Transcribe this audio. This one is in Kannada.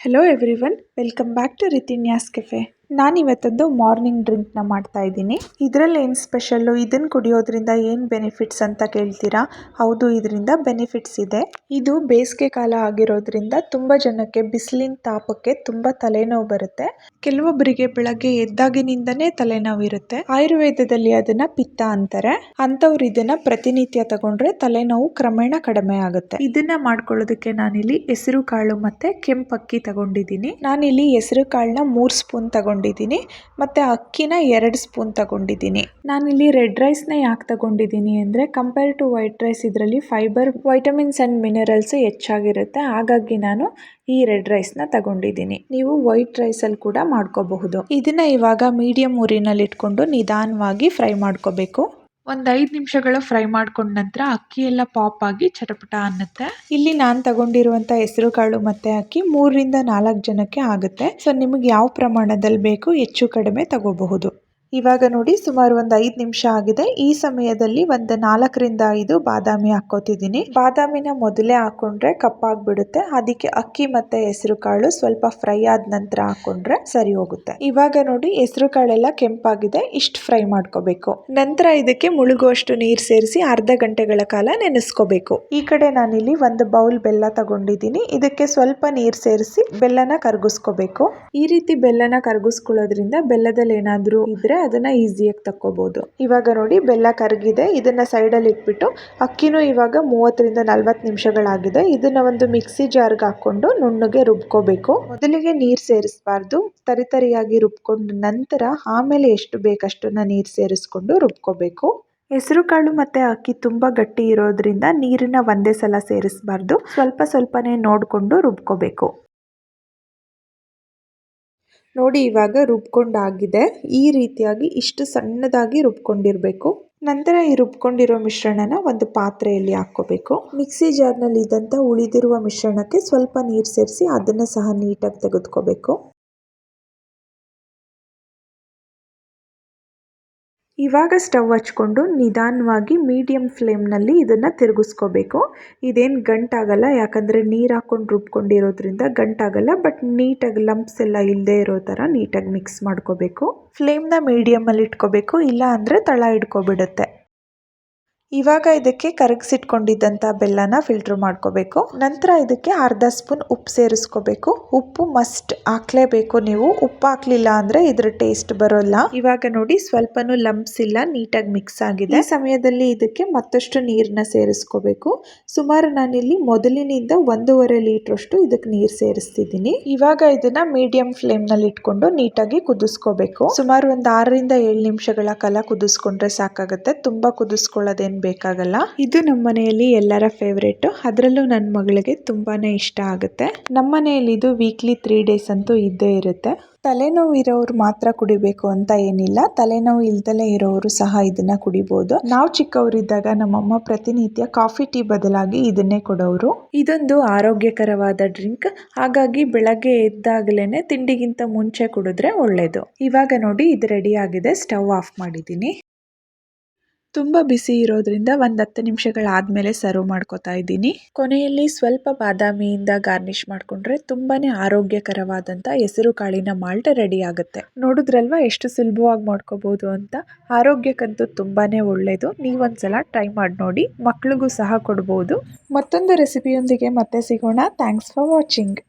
Hello everyone, welcome back to ರಿತಿನ್ಯಾಸ್ ಕೆಫೆ. ನಾನಿವತ್ತೊಂದು ಮಾರ್ನಿಂಗ್ ಡ್ರಿಂಕ್ನ ಮಾಡ್ತಾ ಇದ್ದೀನಿ. ಇದರಲ್ಲಿ ಏನು ಸ್ಪೆಷಲ್ಲು, ಇದನ್ನು ಕುಡಿಯೋದ್ರಿಂದ ಏನು ಬೆನಿಫಿಟ್ಸ್ ಅಂತ ಕೇಳ್ತೀರಾ? ಹೌದು, ಇದರಿಂದ ಬೆನಿಫಿಟ್ಸ್ ಇದೆ. ಇದು ಬೇಸಿಗೆ ಕಾಲ ಆಗಿರೋದ್ರಿಂದ ತುಂಬ ಜನಕ್ಕೆ ಬಿಸಿಲಿನ ತಾಪಕ್ಕೆ ತುಂಬ ತಲೆನೋವು ಬರುತ್ತೆ. ಕೆಲವೊಬ್ಬರಿಗೆ ಬೆಳಗ್ಗೆ ಎದ್ದಾಗಿನಿಂದನೇ ತಲೆನೋವು ಇರುತ್ತೆ. ಆಯುರ್ವೇದದಲ್ಲಿ ಅದನ್ನ ಪಿತ್ತ ಅಂತಾರೆ. ಅಂಥವ್ರು ಇದನ್ನ ಪ್ರತಿನಿತ್ಯ ತಗೊಂಡ್ರೆ ತಲೆನೋವು ಕ್ರಮೇಣ ಕಡಿಮೆ ಆಗುತ್ತೆ. ಇದನ್ನ ಮಾಡ್ಕೊಳ್ಳೋದಕ್ಕೆ ನಾನಿಲ್ಲಿ ಹೆಸರು ಕಾಳು ಮತ್ತೆ ಕೆಂಪಕ್ಕಿ ತಗೊಂಡಿದ್ದೀನಿ. ನಾನಿಲ್ಲಿ ಹೆಸರು ಕಾಳನ್ನ 3 ಸ್ಪೂನ್ ತಗೊಂಡಿದ್ದೀನಿ ಮತ್ತೆ ಅಕ್ಕಿನ 2 ಸ್ಪೂನ್ ತಗೊಂಡಿದ್ದೀನಿ. ನಾನಿಲ್ಲಿ ರೆಡ್ ರೈಸ್ನ ಯಾಕೆ ತಗೊಂಡಿದ್ದೀನಿ ಅಂದರೆ ಕಂಪೇರ್ ಟು ವೈಟ್ ರೈಸ್ ಇದರಲ್ಲಿ ಫೈಬರ್, ವೈಟಮಿನ್ಸ್ ಅಂಡ್ ಮಿನರಲ್ಸ್ ಹೆಚ್ಚಾಗಿರುತ್ತೆ. ಹಾಗಾಗಿ ನಾನು ಈ ರೆಡ್ ರೈಸ್ನ ತಗೊಂಡಿದ್ದೀನಿ. ನೀವು ವೈಟ್ ರೈಸಲ್ಲಿ ಕೂಡ ಮಾಡ್ಕೋಬಹುದು. ಇದನ್ನ ಇವಾಗ ಮೀಡಿಯಂ ಉರಿನಲ್ಲಿ ಇಟ್ಕೊಂಡು ನಿಧಾನವಾಗಿ ಫ್ರೈ ಮಾಡ್ಕೋಬೇಕು. ಒಂದು 5 ನಿಮಿಷಗಳ ಫ್ರೈ ಮಾಡ್ಕೊಂಡ ನಂತರ ಅಕ್ಕಿ ಎಲ್ಲ ಪಾಪ್ ಆಗಿ ಚಟಪಟ ಅನ್ನುತ್ತೆ. ಇಲ್ಲಿ ನಾನು ತಗೊಂಡಿರುವಂಥ ಹೆಸರು ಕಾಳು ಮತ್ತೆ ಅಕ್ಕಿ 3 ರಿಂದ 4 ಜನಕ್ಕೆ ಆಗುತ್ತೆ. ಸೊ ನಿಮಗೆ ಯಾವ ಪ್ರಮಾಣದಲ್ಲಿ ಬೇಕು ಹೆಚ್ಚು ಕಡಿಮೆ ತಗೋಬಹುದು. ಇವಾಗ ನೋಡಿ ಸುಮಾರು ಒಂದು 5 ನಿಮಿಷ ಆಗಿದೆ. ಈ ಸಮಯದಲ್ಲಿ ಒಂದು 4 ರಿಂದ 5 ಬಾದಾಮಿ ಹಾಕೋತಿದ್ದೀನಿ. ಬಾದಾಮಿನ ಮೊದಲೇ ಹಾಕೊಂಡ್ರೆ ಕಪ್ಪಾಗ್ಬಿಡುತ್ತೆ. ಅದಕ್ಕೆ ಅಕ್ಕಿ ಮತ್ತೆ ಹೆಸರು ಕಾಳು ಸ್ವಲ್ಪ ಫ್ರೈ ಆದ ನಂತರ ಹಾಕೊಂಡ್ರೆ ಸರಿ ಹೋಗುತ್ತೆ. ಇವಾಗ ನೋಡಿ ಹೆಸರು ಕಾಳೆಲ್ಲ ಕೆಂಪಾಗಿದೆ, ಇಷ್ಟು ಫ್ರೈ ಮಾಡ್ಕೋಬೇಕು. ನಂತರ ಇದಕ್ಕೆ ಮುಳುಗುವಷ್ಟು ನೀರು ಸೇರಿಸಿ ಅರ್ಧ ಗಂಟೆಗಳ ಕಾಲ ನೆನೆಸ್ಕೋಬೇಕು. ಈ ಕಡೆ ನಾನಿಲ್ಲಿ ಒಂದು ಬೌಲ್ ಬೆಲ್ಲ ತಗೊಂಡಿದ್ದೀನಿ. ಇದಕ್ಕೆ ಸ್ವಲ್ಪ ನೀರು ಸೇರಿಸಿ ಬೆಲ್ಲನ ಕರಗಿಸ್ಕೋಬೇಕು. ಈ ರೀತಿ ಬೆಲ್ಲನ ಕರಗಿಸ್ಕೊಳ್ಳೋದ್ರಿಂದ ಬೆಲ್ಲದಲ್ಲಿ ಏನಾದ್ರೂ ಇದ್ರೆ ಅದನ್ನ ಈಸಿಯಾಗಿ ತಕ್ಕೋಬಹುದು. ಇವಾಗ ನೋಡಿ ಬೆಲ್ಲ ಕರಗಿದೆ. ಇದನ್ನ ಸೈಡಲ್ಲಿ ಇಟ್ಬಿಟ್ಟು ಅಕ್ಕಿನೂ ಇವಾಗ 30 ರಿಂದ 40 ನಿಮಿಷಗಳಾಗಿದೆ. ಇದನ್ನ ಒಂದು ಮಿಕ್ಸಿ ಜಾರ್ಗೆ ಹಾಕೊಂಡು ನುಣ್ಣಗೆ ರುಬ್ಕೋಬೇಕು. ಮೊದಲಿಗೆ ನೀರು ಸೇರಿಸಬಾರ್ದು, ತರಿಯಾಗಿ ರುಬ್ಕೊಂಡು ನಂತರ ಆಮೇಲೆ ಎಷ್ಟು ಬೇಕಷ್ಟನ್ನ ನೀರು ಸೇರಿಸ್ಕೊಂಡು ರುಬ್ಕೋಬೇಕು. ಹೆಸರು ಕಾಳು ಮತ್ತೆ ಅಕ್ಕಿ ತುಂಬಾ ಗಟ್ಟಿ ಇರೋದ್ರಿಂದ ನೀರನ್ನ ಒಂದೇ ಸಲ ಸೇರಿಸಬಾರ್ದು, ಸ್ವಲ್ಪ ಸ್ವಲ್ಪನೇ ನೋಡ್ಕೊಂಡು ರುಬ್ಕೋಬೇಕು. ನೋಡಿ ಇವಾಗ ರುಬ್ಕೊಂಡಾಗಿದೆ. ಈ ರೀತಿಯಾಗಿ ಇಷ್ಟು ಸಣ್ಣದಾಗಿ ರುಬ್ಕೊಂಡಿರಬೇಕು. ನಂತರ ಈ ರುಬ್ಕೊಂಡಿರೋ ಮಿಶ್ರಣನ ಒಂದು ಪಾತ್ರೆಯಲ್ಲಿ ಹಾಕ್ಕೋಬೇಕು. ಮಿಕ್ಸಿ ಜಾರ್ನಲ್ಲಿ ಇದ್ದಂಥ ಉಳಿದಿರುವ ಮಿಶ್ರಣಕ್ಕೆ ಸ್ವಲ್ಪ ನೀರು ಸೇರಿಸಿ ಅದನ್ನು ಸಹ ನೀಟಾಗಿ ತೆಗೆದುಕೋಬೇಕು. ಇವಾಗ ಸ್ಟವ್ ಹಚ್ಕೊಂಡು ನಿಧಾನವಾಗಿ ಮೀಡಿಯಂ ಫ್ಲೇಮ್ನಲ್ಲಿ ಇದನ್ನು ತಿರುಗಿಸ್ಕೋಬೇಕು. ಇದೇನು ಗಂಟಾಗಲ್ಲ, ಯಾಕಂದರೆ ನೀರು ಹಾಕ್ಕೊಂಡು ರುಬ್ಕೊಂಡಿರೋದ್ರಿಂದ ಗಂಟಾಗಲ್ಲ. ಬಟ್ ನೀಟಾಗಿ ಲಂಪ್ಸ್ ಎಲ್ಲ ಇಲ್ಲದೆ ಇರೋ ಥರ ನೀಟಾಗಿ ಮಿಕ್ಸ್ ಮಾಡ್ಕೋಬೇಕು. ಫ್ಲೇಮ್ನ ಮೀಡಿಯಮಲ್ಲಿ ಇಟ್ಕೋಬೇಕು, ಇಲ್ಲ ಅಂದರೆ ತಳ ಹಿಡ್ಕೊಬಿಡುತ್ತೆ. ಇವಾಗ ಇದಕ್ಕೆ ಕರಗಿಸಿಟ್ಕೊಂಡಿದ್ದಂಥ ಬೆಲ್ಲನ ಫಿಲ್ಟರ್ ಮಾಡ್ಕೋಬೇಕು. ನಂತರ ಇದಕ್ಕೆ ಅರ್ಧ ಸ್ಪೂನ್ ಉಪ್ಪು ಸೇರಿಸ್ಕೋಬೇಕು. ಉಪ್ಪು ಮಸ್ಟ್ ಹಾಕ್ಲೇಬೇಕು. ನೀವು ಉಪ್ಪು ಹಾಕ್ಲಿಲ್ಲ ಅಂದರೆ ಇದ್ರ ಟೇಸ್ಟ್ ಬರೋಲ್ಲ. ಇವಾಗ ನೋಡಿ ಸ್ವಲ್ಪನೂ ಲಂಪ್ಸ್ ಇಲ್ಲ, ನೀಟಾಗಿ ಮಿಕ್ಸ್ ಆಗಿದೆ. ಈ ಸಮಯದಲ್ಲಿ ಇದಕ್ಕೆ ಮತ್ತಷ್ಟು ನೀರನ್ನ ಸೇರಿಸ್ಕೋಬೇಕು. ಸುಮಾರು ನಾನಿಲ್ಲಿ ಮೊದಲಿನಿಂದ 1.5 ಲೀಟರ್ ಅಷ್ಟು ಇದಕ್ಕೆ ನೀರು ಸೇರಿಸ್ತಿದ್ದೀನಿ. ಇವಾಗ ಇದನ್ನ ಮೀಡಿಯಂ ಫ್ಲೇಮ್ ನಲ್ಲಿ ಇಟ್ಕೊಂಡು ನೀಟಾಗಿ ಕುದಿಸ್ಕೋಬೇಕು. ಸುಮಾರು ಒಂದು 6 ರಿಂದ 7 ನಿಮಿಷಗಳ ಕಾಲ ಕುದಿಸ್ಕೊಂಡ್ರೆ ಸಾಕಾಗುತ್ತೆ. ತುಂಬಾ ಕುದಿಸ್ಕೊಳ್ಳೋದೇನು ಬೇಕಾಗಲ್ಲ. ಇದು ನಮ್ಮ ಮನೆಯಲ್ಲಿ ಎಲ್ಲರ ಫೇವ್ರೇಟ್, ಅದರಲ್ಲೂ ನನ್ನ ಮಗಳಿಗೆ ತುಂಬಾನೇ ಇಷ್ಟ ಆಗುತ್ತೆ. ನಮ್ಮ ಮನೆಯಲ್ಲಿ ಇದು ವೀಕ್ಲಿ 3 ಡೇಸ್ ಅಂತೂ ಇದ್ದೇ ಇರುತ್ತೆ. ತಲೆನೋವು ಇರೋರು ಮಾತ್ರ ಕುಡಿಬೇಕು ಅಂತ ಏನಿಲ್ಲ, ತಲೆನೋವು ಇಲ್ದಲೇ ಇರೋರು ಸಹ ಇದನ್ನ ಕುಡಿಬಹುದು. ನಾವು ಚಿಕ್ಕವರಿದ್ದಾಗ ನಮ್ಮಮ್ಮ ಪ್ರತಿನಿತ್ಯ ಕಾಫಿ ಟೀ ಬದಲಾಗಿ ಇದನ್ನೇ ಕೊಡೋರು. ಇದೊಂದು ಆರೋಗ್ಯಕರವಾದ ಡ್ರಿಂಕ್, ಹಾಗಾಗಿ ಬೆಳಗ್ಗೆ ಎದ್ದಾಗಲೇನೆ ತಿಂಡಿಗಿಂತ ಮುಂಚೆ ಕುಡಿದ್ರೆ ಒಳ್ಳೇದು. ಇವಾಗ ನೋಡಿ ಇದು ರೆಡಿ ಆಗಿದೆ. ಸ್ಟವ್ ಆಫ್ ಮಾಡಿದ್ದೀನಿ. ತುಂಬ ಬಿಸಿ ಇರೋದ್ರಿಂದ ಒಂದು 10 ನಿಮಿಷಗಳಾದಮೇಲೆ ಸರ್ವ್ ಮಾಡ್ಕೋತಾ ಇದ್ದೀನಿ. ಕೊನೆಯಲ್ಲಿ ಸ್ವಲ್ಪ ಬಾದಾಮಿಯಿಂದ ಗಾರ್ನಿಷ್ ಮಾಡಿಕೊಂಡ್ರೆ ತುಂಬಾನೇ ಆರೋಗ್ಯಕರವಾದಂಥ ಹೆಸರು ಕಾಳಿನ ಮಾಲ್ಟ್ ರೆಡಿ ಆಗುತ್ತೆ. ನೋಡಿದ್ರಲ್ವಾ ಎಷ್ಟು ಸುಲಭವಾಗಿ ಮಾಡ್ಕೋಬಹುದು ಅಂತ. ಆರೋಗ್ಯಕ್ಕಂತೂ ತುಂಬಾನೇ ಒಳ್ಳೆಯದು. ನೀವೊಂದ್ಸಲ ಟ್ರೈ ಮಾಡಿ ನೋಡಿ, ಮಕ್ಳಿಗೂ ಸಹ ಕೊಡ್ಬೋದು. ಮತ್ತೊಂದು ರೆಸಿಪಿಯೊಂದಿಗೆ ಮತ್ತೆ ಸಿಗೋಣ. Thanks for watching.